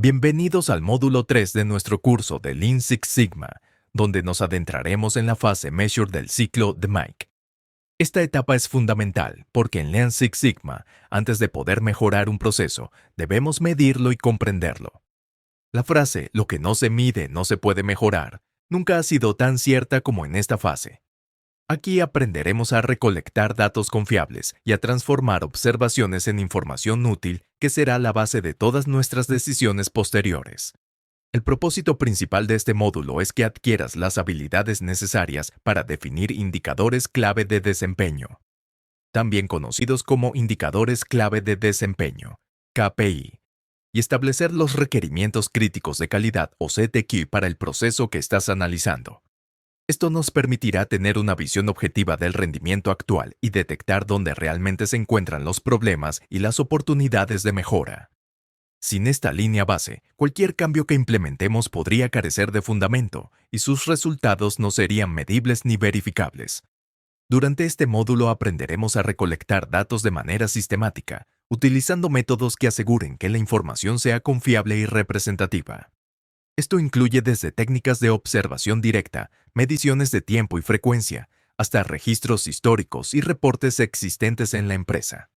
Bienvenidos al módulo 3 de nuestro curso de Lean Six Sigma, donde nos adentraremos en la fase Measure del ciclo de Mike. Esta etapa es fundamental porque en Lean Six Sigma, antes de poder mejorar un proceso, debemos medirlo y comprenderlo. La frase "lo que no se mide no se puede mejorar" nunca ha sido tan cierta como en esta fase. Aquí aprenderemos a recolectar datos confiables y a transformar observaciones en información útil que será la base de todas nuestras decisiones posteriores. El propósito principal de este módulo es que adquieras las habilidades necesarias para definir indicadores clave de desempeño, también conocidos como indicadores clave de desempeño, KPI, y establecer los requerimientos críticos de calidad o CTQ para el proceso que estás analizando. Esto nos permitirá tener una visión objetiva del rendimiento actual y detectar dónde realmente se encuentran los problemas y las oportunidades de mejora. Sin esta línea base, cualquier cambio que implementemos podría carecer de fundamento y sus resultados no serían medibles ni verificables. Durante este módulo aprenderemos a recolectar datos de manera sistemática, utilizando métodos que aseguren que la información sea confiable y representativa. Esto incluye desde técnicas de observación directa, mediciones de tiempo y frecuencia, hasta registros históricos y reportes existentes en la empresa.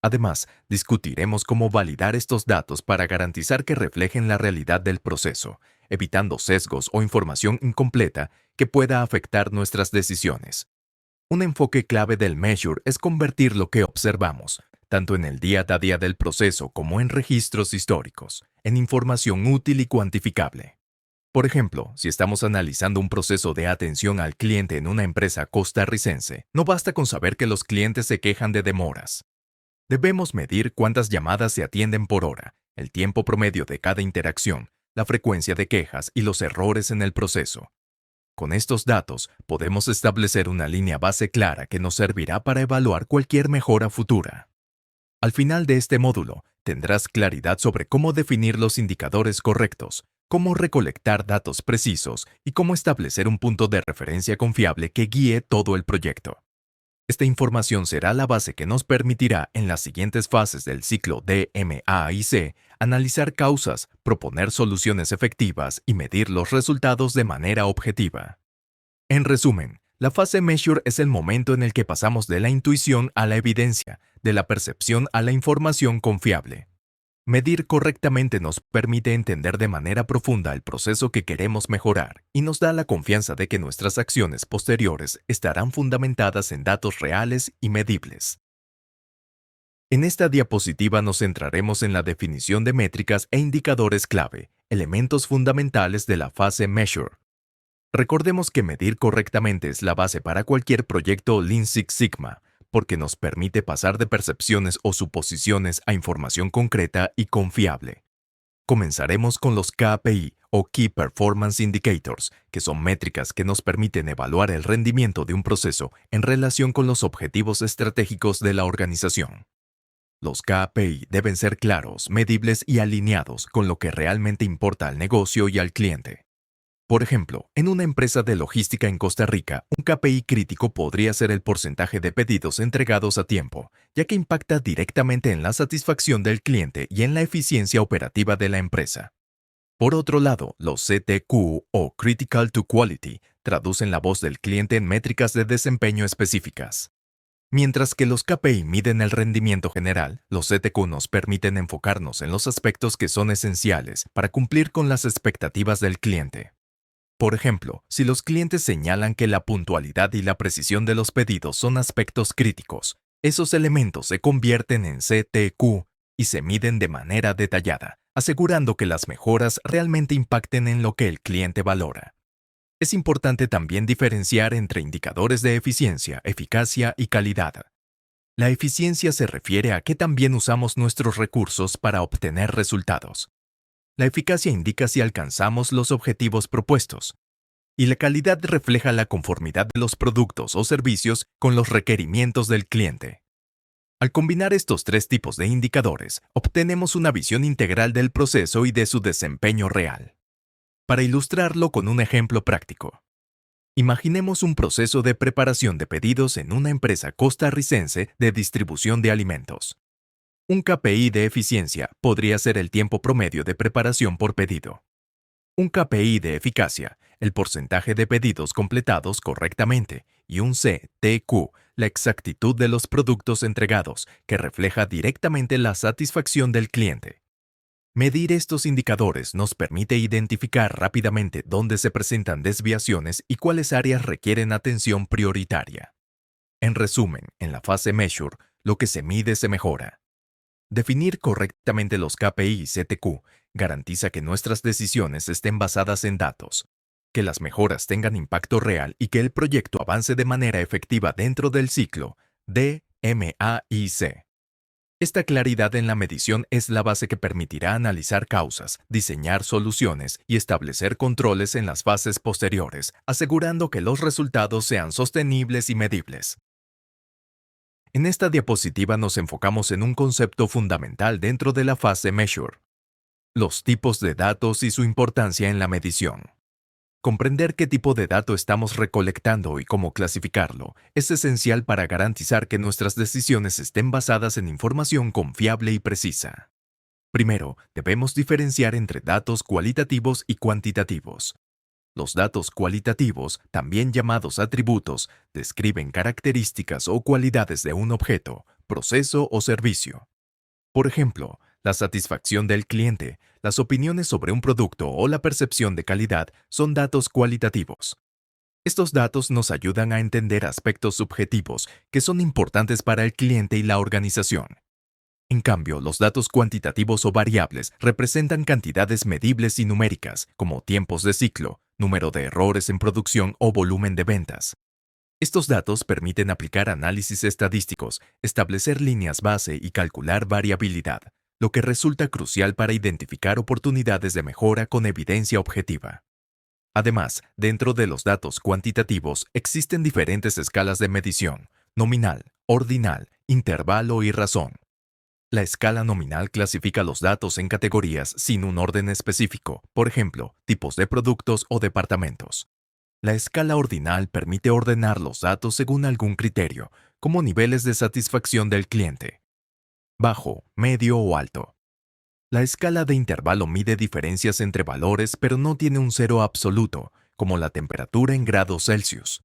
Además, discutiremos cómo validar estos datos para garantizar que reflejen la realidad del proceso, evitando sesgos o información incompleta que pueda afectar nuestras decisiones. Un enfoque clave del Measure es convertir lo que observamos, tanto en el día a día del proceso como en registros históricos, en información útil y cuantificable. Por ejemplo, si estamos analizando un proceso de atención al cliente en una empresa costarricense, no basta con saber que los clientes se quejan de demoras. Debemos medir cuántas llamadas se atienden por hora, el tiempo promedio de cada interacción, la frecuencia de quejas y los errores en el proceso. Con estos datos, podemos establecer una línea base clara que nos servirá para evaluar cualquier mejora futura. Al final de este módulo, tendrás claridad sobre cómo definir los indicadores correctos, cómo recolectar datos precisos y cómo establecer un punto de referencia confiable que guíe todo el proyecto. Esta información será la base que nos permitirá en las siguientes fases del ciclo D, M, A y C analizar causas, proponer soluciones efectivas y medir los resultados de manera objetiva. En resumen, la fase Measure es el momento en el que pasamos de la intuición a la evidencia, de la percepción a la información confiable. Medir correctamente nos permite entender de manera profunda el proceso que queremos mejorar y nos da la confianza de que nuestras acciones posteriores estarán fundamentadas en datos reales y medibles. En esta diapositiva nos centraremos en la definición de métricas e indicadores clave, elementos fundamentales de la fase Measure. Recordemos que medir correctamente es la base para cualquier proyecto Lean Six Sigma, porque nos permite pasar de percepciones o suposiciones a información concreta y confiable. Comenzaremos con los KPI o Key Performance Indicators, que son métricas que nos permiten evaluar el rendimiento de un proceso en relación con los objetivos estratégicos de la organización. Los KPI deben ser claros, medibles y alineados con lo que realmente importa al negocio y al cliente. Por ejemplo, en una empresa de logística en Costa Rica, un KPI crítico podría ser el porcentaje de pedidos entregados a tiempo, ya que impacta directamente en la satisfacción del cliente y en la eficiencia operativa de la empresa. Por otro lado, los CTQ o Critical to Quality traducen la voz del cliente en métricas de desempeño específicas. Mientras que los KPI miden el rendimiento general, los CTQ nos permiten enfocarnos en los aspectos que son esenciales para cumplir con las expectativas del cliente. Por ejemplo, si los clientes señalan que la puntualidad y la precisión de los pedidos son aspectos críticos, esos elementos se convierten en CTQ y se miden de manera detallada, asegurando que las mejoras realmente impacten en lo que el cliente valora. Es importante también diferenciar entre indicadores de eficiencia, eficacia y calidad. La eficiencia se refiere a qué tan bien usamos nuestros recursos para obtener resultados. La eficacia indica si alcanzamos los objetivos propuestos, y la calidad refleja la conformidad de los productos o servicios con los requerimientos del cliente. Al combinar estos tres tipos de indicadores, obtenemos una visión integral del proceso y de su desempeño real. Para ilustrarlo con un ejemplo práctico, imaginemos un proceso de preparación de pedidos en una empresa costarricense de distribución de alimentos. Un KPI de eficiencia podría ser el tiempo promedio de preparación por pedido. Un KPI de eficacia, el porcentaje de pedidos completados correctamente, y un CTQ, la exactitud de los productos entregados, que refleja directamente la satisfacción del cliente. Medir estos indicadores nos permite identificar rápidamente dónde se presentan desviaciones y cuáles áreas requieren atención prioritaria. En resumen, en la fase Measure, lo que se mide se mejora. Definir correctamente los KPI y CTQ garantiza que nuestras decisiones estén basadas en datos, que las mejoras tengan impacto real y que el proyecto avance de manera efectiva dentro del ciclo DMAIC. Esta claridad en la medición es la base que permitirá analizar causas, diseñar soluciones y establecer controles en las fases posteriores, asegurando que los resultados sean sostenibles y medibles. En esta diapositiva nos enfocamos en un concepto fundamental dentro de la fase Measure: los tipos de datos y su importancia en la medición. Comprender qué tipo de dato estamos recolectando y cómo clasificarlo es esencial para garantizar que nuestras decisiones estén basadas en información confiable y precisa. Primero, debemos diferenciar entre datos cualitativos y cuantitativos. Los datos cualitativos, también llamados atributos, describen características o cualidades de un objeto, proceso o servicio. Por ejemplo, la satisfacción del cliente, las opiniones sobre un producto o la percepción de calidad son datos cualitativos. Estos datos nos ayudan a entender aspectos subjetivos que son importantes para el cliente y la organización. En cambio, los datos cuantitativos o variables representan cantidades medibles y numéricas, como tiempos de ciclo, número de errores en producción o volumen de ventas. Estos datos permiten aplicar análisis estadísticos, establecer líneas base y calcular variabilidad, lo que resulta crucial para identificar oportunidades de mejora con evidencia objetiva. Además, dentro de los datos cuantitativos existen diferentes escalas de medición: nominal, ordinal, intervalo y razón. La escala nominal clasifica los datos en categorías sin un orden específico, por ejemplo, tipos de productos o departamentos. La escala ordinal permite ordenar los datos según algún criterio, como niveles de satisfacción del cliente: bajo, medio o alto. La escala de intervalo mide diferencias entre valores pero no tiene un cero absoluto, como la temperatura en grados Celsius.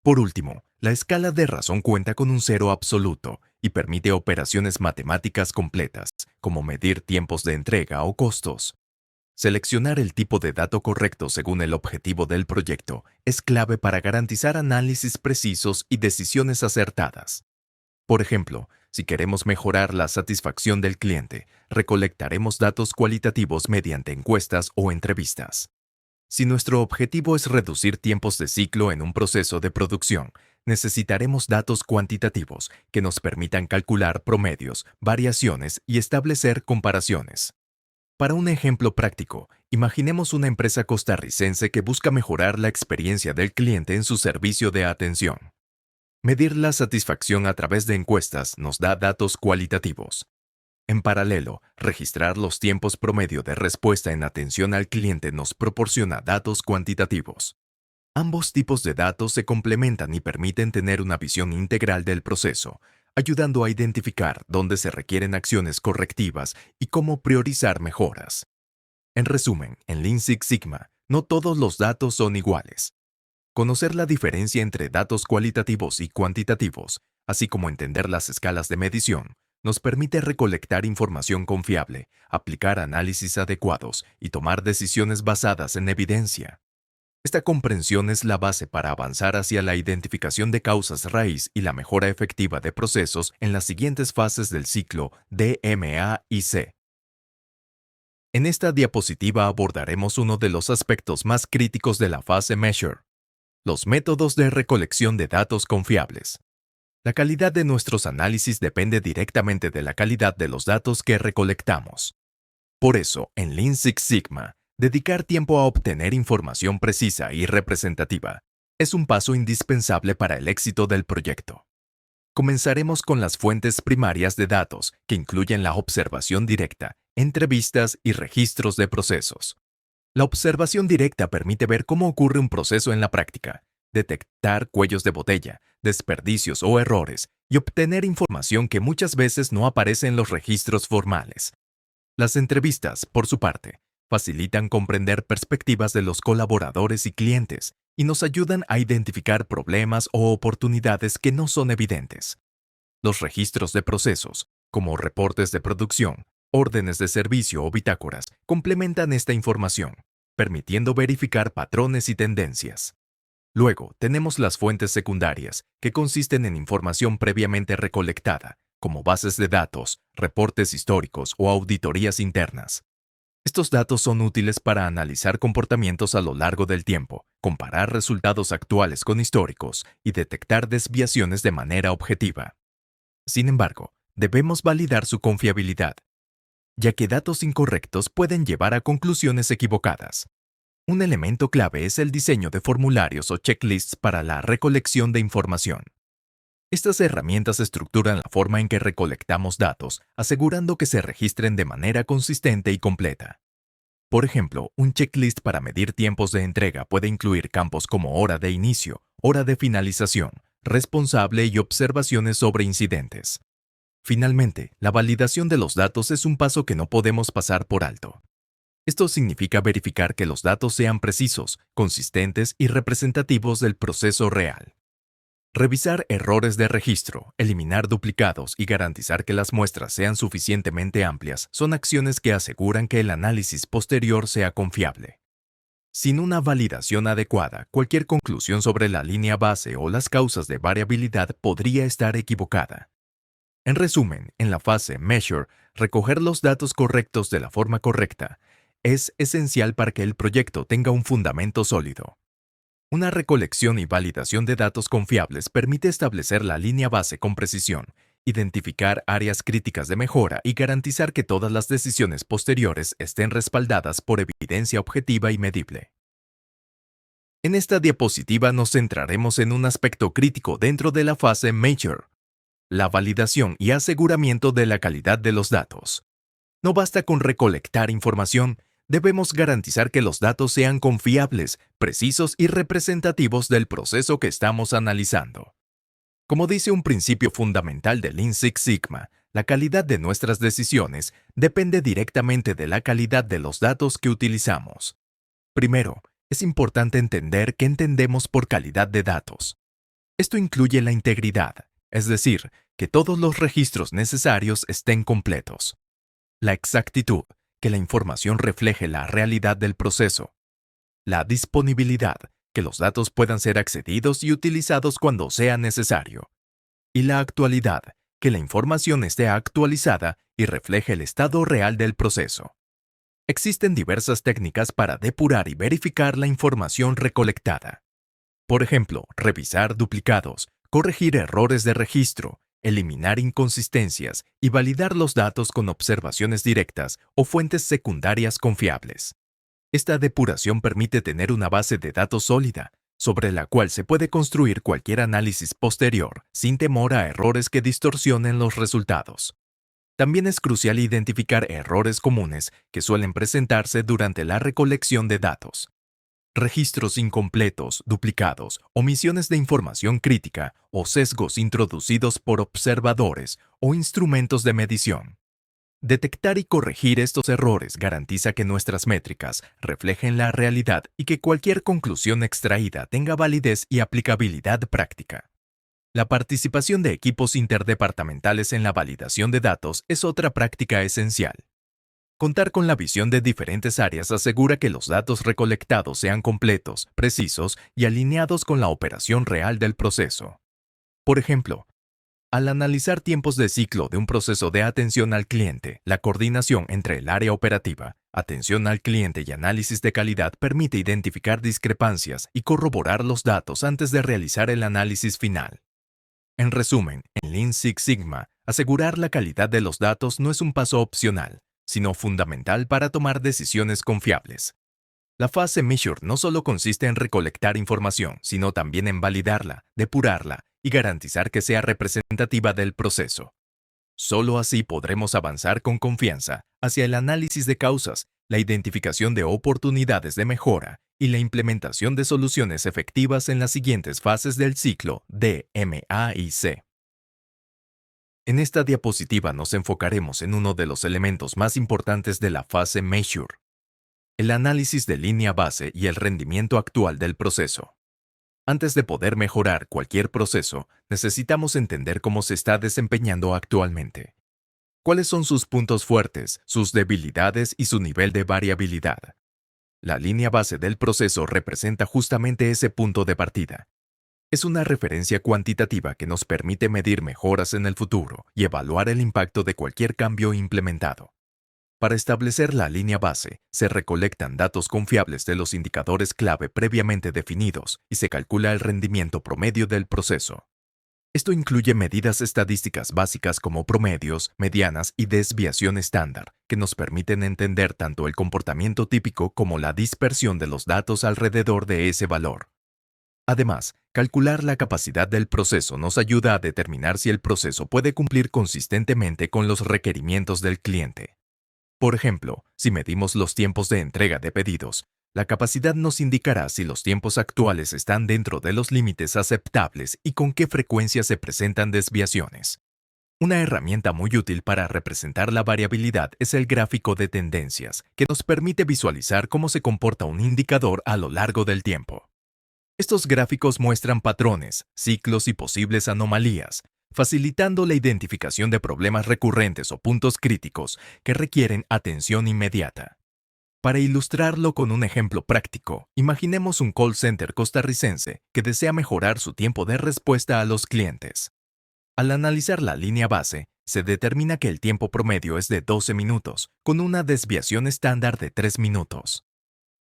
Por último, la escala de razón cuenta con un cero absoluto y permite operaciones matemáticas completas, como medir tiempos de entrega o costos. Seleccionar el tipo de dato correcto según el objetivo del proyecto es clave para garantizar análisis precisos y decisiones acertadas. Por ejemplo, si queremos mejorar la satisfacción del cliente, recolectaremos datos cualitativos mediante encuestas o entrevistas. Si nuestro objetivo es reducir tiempos de ciclo en un proceso de producción, necesitaremos datos cuantitativos que nos permitan calcular promedios, variaciones y establecer comparaciones. Para un ejemplo práctico, imaginemos una empresa costarricense que busca mejorar la experiencia del cliente en su servicio de atención. Medir la satisfacción a través de encuestas nos da datos cualitativos. En paralelo, registrar los tiempos promedio de respuesta en atención al cliente nos proporciona datos cuantitativos. Ambos tipos de datos se complementan y permiten tener una visión integral del proceso, ayudando a identificar dónde se requieren acciones correctivas y cómo priorizar mejoras. En resumen, en Lean Six Sigma, no todos los datos son iguales. Conocer la diferencia entre datos cualitativos y cuantitativos, así como entender las escalas de medición, nos permite recolectar información confiable, aplicar análisis adecuados y tomar decisiones basadas en evidencia. Esta comprensión es la base para avanzar hacia la identificación de causas raíz y la mejora efectiva de procesos en las siguientes fases del ciclo DMAIC. En esta diapositiva abordaremos uno de los aspectos más críticos de la fase Measure: los métodos de recolección de datos confiables. La calidad de nuestros análisis depende directamente de la calidad de los datos que recolectamos. Por eso, en Lean Six Sigma, dedicar tiempo a obtener información precisa y representativa es un paso indispensable para el éxito del proyecto. Comenzaremos con las fuentes primarias de datos, que incluyen la observación directa, entrevistas y registros de procesos. La observación directa permite ver cómo ocurre un proceso en la práctica. detectar cuellos de botella, desperdicios o errores y obtener información que muchas veces no aparece en los registros formales. Las entrevistas, por su parte, facilitan comprender perspectivas de los colaboradores y clientes y nos ayudan a identificar problemas o oportunidades que no son evidentes. Los registros de procesos, como reportes de producción, órdenes de servicio o bitácoras, complementan esta información, permitiendo verificar patrones y tendencias. Luego, tenemos las fuentes secundarias, que consisten en información previamente recolectada, como bases de datos, reportes históricos o auditorías internas. Estos datos son útiles para analizar comportamientos a lo largo del tiempo, comparar resultados actuales con históricos y detectar desviaciones de manera objetiva. Sin embargo, debemos validar su confiabilidad, ya que datos incorrectos pueden llevar a conclusiones equivocadas. Un elemento clave es el diseño de formularios o checklists para la recolección de información. Estas herramientas estructuran la forma en que recolectamos datos, asegurando que se registren de manera consistente y completa. Por ejemplo, un checklist para medir tiempos de entrega puede incluir campos como hora de inicio, hora de finalización, responsable y observaciones sobre incidentes. Finalmente, la validación de los datos es un paso que no podemos pasar por alto. Esto significa verificar que los datos sean precisos, consistentes y representativos del proceso real. Revisar errores de registro, eliminar duplicados y garantizar que las muestras sean suficientemente amplias son acciones que aseguran que el análisis posterior sea confiable. Sin una validación adecuada, cualquier conclusión sobre la línea base o las causas de variabilidad podría estar equivocada. En resumen, en la fase Measure, recoger los datos correctos de la forma correcta es esencial para que el proyecto tenga un fundamento sólido. Una recolección y validación de datos confiables permite establecer la línea base con precisión, identificar áreas críticas de mejora y garantizar que todas las decisiones posteriores estén respaldadas por evidencia objetiva y medible. En esta diapositiva nos centraremos en un aspecto crítico dentro de la fase Measure: la validación y aseguramiento de la calidad de los datos. No basta con recolectar información, debemos garantizar que los datos sean confiables, precisos y representativos del proceso que estamos analizando. Como dice un principio fundamental de Lean Six Sigma, la calidad de nuestras decisiones depende directamente de la calidad de los datos que utilizamos. Primero, es importante entender qué entendemos por calidad de datos. Esto incluye la integridad, es decir, que todos los registros necesarios estén completos. La exactitud, que la información refleje la realidad del proceso. La disponibilidad, que los datos puedan ser accedidos y utilizados cuando sea necesario. Y la actualidad, que la información esté actualizada y refleje el estado real del proceso. Existen diversas técnicas para depurar y verificar la información recolectada. Por ejemplo, revisar duplicados, corregir errores de registro, eliminar inconsistencias y validar los datos con observaciones directas o fuentes secundarias confiables. Esta depuración permite tener una base de datos sólida, sobre la cual se puede construir cualquier análisis posterior, sin temor a errores que distorsionen los resultados. También es crucial identificar errores comunes que suelen presentarse durante la recolección de datos. Registros incompletos, duplicados, omisiones de información crítica o sesgos introducidos por observadores o instrumentos de medición. Detectar y corregir estos errores garantiza que nuestras métricas reflejen la realidad y que cualquier conclusión extraída tenga validez y aplicabilidad práctica. La participación de equipos interdepartamentales en la validación de datos es otra práctica esencial. Contar con la visión de diferentes áreas asegura que los datos recolectados sean completos, precisos y alineados con la operación real del proceso. Por ejemplo, al analizar tiempos de ciclo de un proceso de atención al cliente, la coordinación entre el área operativa, atención al cliente y análisis de calidad permite identificar discrepancias y corroborar los datos antes de realizar el análisis final. En resumen, en Lean Six Sigma, asegurar la calidad de los datos no es un paso opcional, sino fundamental para tomar decisiones confiables. La fase Measure no solo consiste en recolectar información, sino también en validarla, depurarla y garantizar que sea representativa del proceso. Solo así podremos avanzar con confianza hacia el análisis de causas, la identificación de oportunidades de mejora y la implementación de soluciones efectivas en las siguientes fases del ciclo D, M, A y C. En esta diapositiva nos enfocaremos en uno de los elementos más importantes de la fase Measure, el análisis de línea base y el rendimiento actual del proceso. Antes de poder mejorar cualquier proceso, necesitamos entender cómo se está desempeñando actualmente. ¿Cuáles son sus puntos fuertes, sus debilidades y su nivel de variabilidad? La línea base del proceso representa justamente ese punto de partida. Es una referencia cuantitativa que nos permite medir mejoras en el futuro y evaluar el impacto de cualquier cambio implementado. Para establecer la línea base, se recolectan datos confiables de los indicadores clave previamente definidos y se calcula el rendimiento promedio del proceso. Esto incluye medidas estadísticas básicas como promedios, medianas y desviación estándar, que nos permiten entender tanto el comportamiento típico como la dispersión de los datos alrededor de ese valor. Además, calcular la capacidad del proceso nos ayuda a determinar si el proceso puede cumplir consistentemente con los requerimientos del cliente. Por ejemplo, si medimos los tiempos de entrega de pedidos, la capacidad nos indicará si los tiempos actuales están dentro de los límites aceptables y con qué frecuencia se presentan desviaciones. Una herramienta muy útil para representar la variabilidad es el gráfico de tendencias, que nos permite visualizar cómo se comporta un indicador a lo largo del tiempo. Estos gráficos muestran patrones, ciclos y posibles anomalías, facilitando la identificación de problemas recurrentes o puntos críticos que requieren atención inmediata. Para ilustrarlo con un ejemplo práctico, imaginemos un call center costarricense que desea mejorar su tiempo de respuesta a los clientes. Al analizar la línea base, se determina que el tiempo promedio es de 12 minutos, con una desviación estándar de 3 minutos.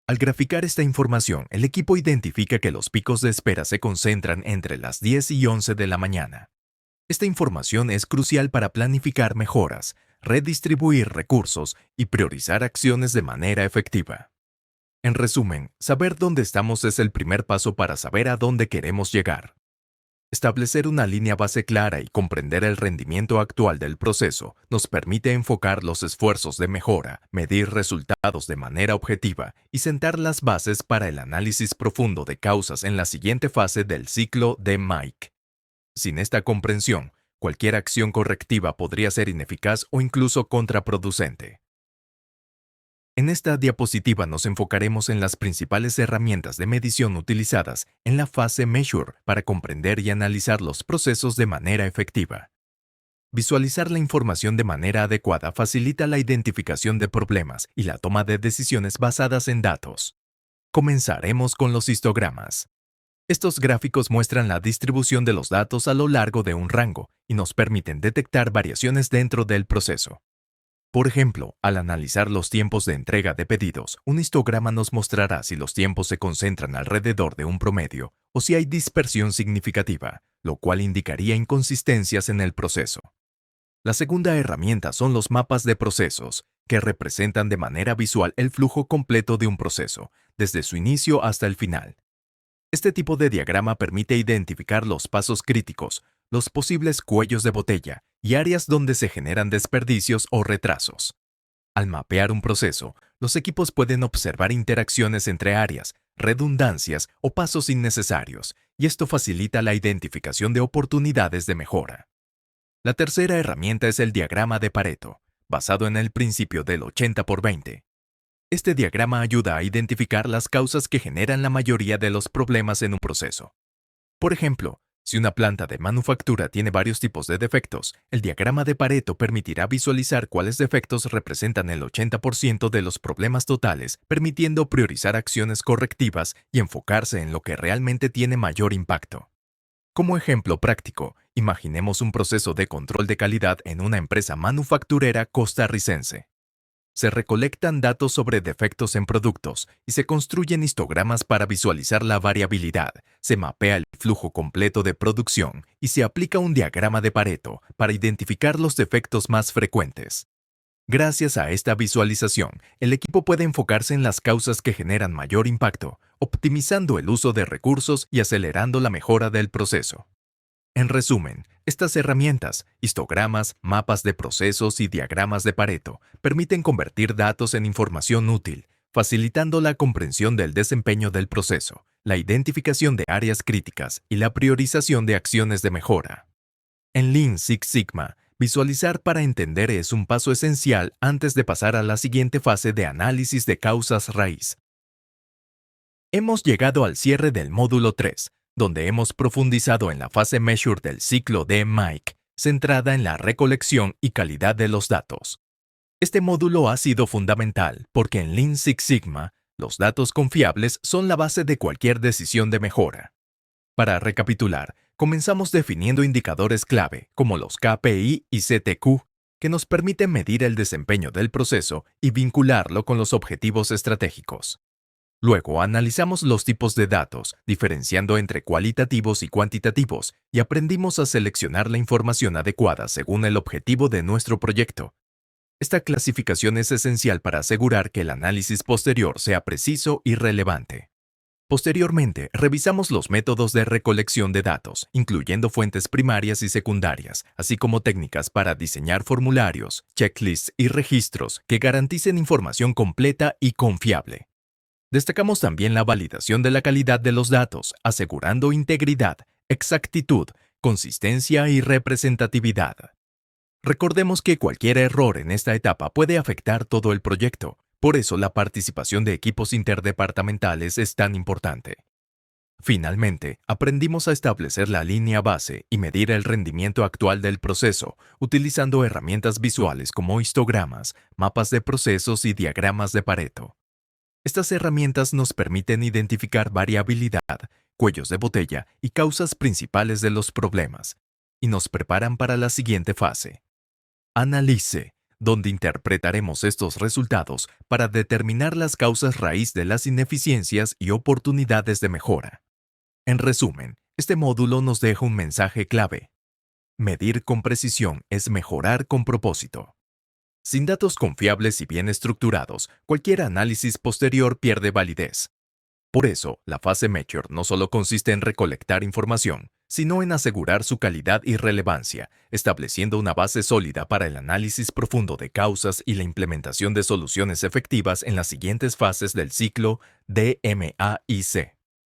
Al graficar esta información, el equipo identifica que los picos de espera se concentran entre las 10 y 11 de la mañana. Esta información es crucial para planificar mejoras, redistribuir recursos y priorizar acciones de manera efectiva. En resumen, saber dónde estamos es el primer paso para saber a dónde queremos llegar. Establecer una línea base clara y comprender el rendimiento actual del proceso nos permite enfocar los esfuerzos de mejora, medir resultados de manera objetiva y sentar las bases para el análisis profundo de causas en la siguiente fase del ciclo de Mike. Sin esta comprensión, cualquier acción correctiva podría ser ineficaz o incluso contraproducente. En esta diapositiva nos enfocaremos en las principales herramientas de medición utilizadas en la fase Measure para comprender y analizar los procesos de manera efectiva. Visualizar la información de manera adecuada facilita la identificación de problemas y la toma de decisiones basadas en datos. Comenzaremos con los histogramas. Estos gráficos muestran la distribución de los datos a lo largo de un rango y nos permiten detectar variaciones dentro del proceso. Por ejemplo, al analizar los tiempos de entrega de pedidos, un histograma nos mostrará si los tiempos se concentran alrededor de un promedio o si hay dispersión significativa, lo cual indicaría inconsistencias en el proceso. La segunda herramienta son los mapas de procesos, que representan de manera visual el flujo completo de un proceso, desde su inicio hasta el final. Este tipo de diagrama permite identificar los pasos críticos, los posibles cuellos de botella y áreas donde se generan desperdicios o retrasos. Al mapear un proceso, los equipos pueden observar interacciones entre áreas, redundancias o pasos innecesarios, y esto facilita la identificación de oportunidades de mejora. La tercera herramienta es el diagrama de Pareto, basado en el principio del 80/20. Este diagrama ayuda a identificar las causas que generan la mayoría de los problemas en un proceso. Por ejemplo, si una planta de manufactura tiene varios tipos de defectos, el diagrama de Pareto permitirá visualizar cuáles defectos representan el 80% de los problemas totales, permitiendo priorizar acciones correctivas y enfocarse en lo que realmente tiene mayor impacto. Como ejemplo práctico, imaginemos un proceso de control de calidad en una empresa manufacturera costarricense. Se recolectan datos sobre defectos en productos y se construyen histogramas para visualizar la variabilidad, se mapea el flujo completo de producción y se aplica un diagrama de Pareto para identificar los defectos más frecuentes. Gracias a esta visualización, el equipo puede enfocarse en las causas que generan mayor impacto, optimizando el uso de recursos y acelerando la mejora del proceso. En resumen, estas herramientas, histogramas, mapas de procesos y diagramas de Pareto, permiten convertir datos en información útil, facilitando la comprensión del desempeño del proceso, la identificación de áreas críticas y la priorización de acciones de mejora. En Lean Six Sigma, visualizar para entender es un paso esencial antes de pasar a la siguiente fase de análisis de causas raíz. Hemos llegado al cierre del módulo 3, donde hemos profundizado en la fase Measure del ciclo de Mike, centrada en la recolección y calidad de los datos. Este módulo ha sido fundamental porque en Lean Six Sigma, los datos confiables son la base de cualquier decisión de mejora. Para recapitular, comenzamos definiendo indicadores clave, como los KPI y CTQ, que nos permiten medir el desempeño del proceso y vincularlo con los objetivos estratégicos. Luego analizamos los tipos de datos, diferenciando entre cualitativos y cuantitativos, y aprendimos a seleccionar la información adecuada según el objetivo de nuestro proyecto. Esta clasificación es esencial para asegurar que el análisis posterior sea preciso y relevante. Posteriormente, revisamos los métodos de recolección de datos, incluyendo fuentes primarias y secundarias, así como técnicas para diseñar formularios, checklists y registros que garanticen información completa y confiable. Destacamos también la validación de la calidad de los datos, asegurando integridad, exactitud, consistencia y representatividad. Recordemos que cualquier error en esta etapa puede afectar todo el proyecto, por eso la participación de equipos interdepartamentales es tan importante. Finalmente, aprendimos a establecer la línea base y medir el rendimiento actual del proceso, utilizando herramientas visuales como histogramas, mapas de procesos y diagramas de Pareto. Estas herramientas nos permiten identificar variabilidad, cuellos de botella y causas principales de los problemas, y nos preparan para la siguiente fase. Analice, donde interpretaremos estos resultados para determinar las causas raíz de las ineficiencias y oportunidades de mejora. En resumen, este módulo nos deja un mensaje clave. Medir con precisión es mejorar con propósito. Sin datos confiables y bien estructurados, cualquier análisis posterior pierde validez. Por eso, la fase Measure no solo consiste en recolectar información, sino en asegurar su calidad y relevancia, estableciendo una base sólida para el análisis profundo de causas y la implementación de soluciones efectivas en las siguientes fases del ciclo DMAIC.